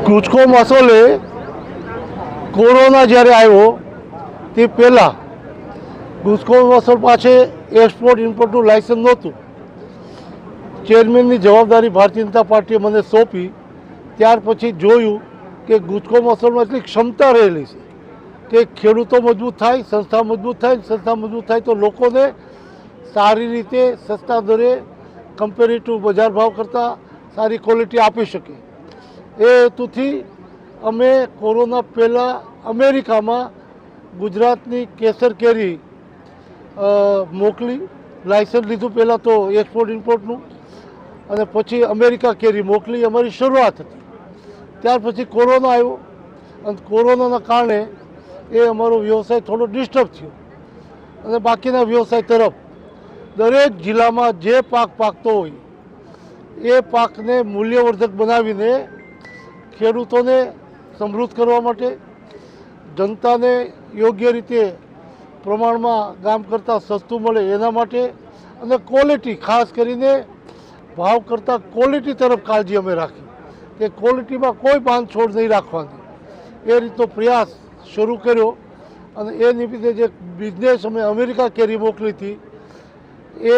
ગુજકો મસોલે corona જ્યારે આવ્યો તે પહેલાં ગુજકો મસોલ પાસે એક્સપોર્ટ ઇમ્પોર્ટનું લાયસન્સ નહોતું. ચેરમેનની જવાબદારી ભારતીય જનતા પાર્ટીએ મને સોંપી. ત્યાર પછી જોયું કે ગુજકો મસોલમાં એટલી ક્ષમતા રહેલી છે કે ખેડૂતો મજબૂત થાય, સંસ્થા મજબૂત થાય, સંસ્થા મજબૂત થાય તો લોકોને સારી રીતે સસ્તા દરે કમ્પેરેટિવ બજાર ભાવ કરતાં સારી ક્વોલિટી આપી શકે. એ હેતુથી અમે કોરોના પહેલાં અમેરિકામાં ગુજરાતની કેસર કેરી મોકલી. લાયસન્સ લીધું પહેલાં તો એક્સપોર્ટ ઇમ્પોર્ટનું, અને પછી અમેરિકા કેરી મોકલી. અમારી શરૂઆત હતી. ત્યાર પછી કોરોના આવ્યો અને કોરોનાના કારણે એ અમારો વ્યવસાય થોડો ડિસ્ટર્બ થયો અને બાકીના વ્યવસાય તરફ દરેક જિલ્લામાં જે પાક પાકતો હોય એ પાકને મૂલ્યવર્ધક બનાવીને ખેડૂતોને સમૃદ્ધ કરવા માટે, જનતાને યોગ્ય રીતે પ્રમાણમાં ગામ કરતાં સસ્તું મળે એના માટે, અને ક્વોલિટી ખાસ કરીને ભાવ કરતાં ક્વોલિટી તરફ કાળજી અમે રાખી કે ક્વોલિટીમાં કોઈ બાંધછોડ નહીં રાખવાની. એ રીતનો પ્રયાસ શરૂ કર્યો અને એ નિમિત્તે જે બિઝનેસ અમે અમેરિકા કેરી મોકલી હતી એ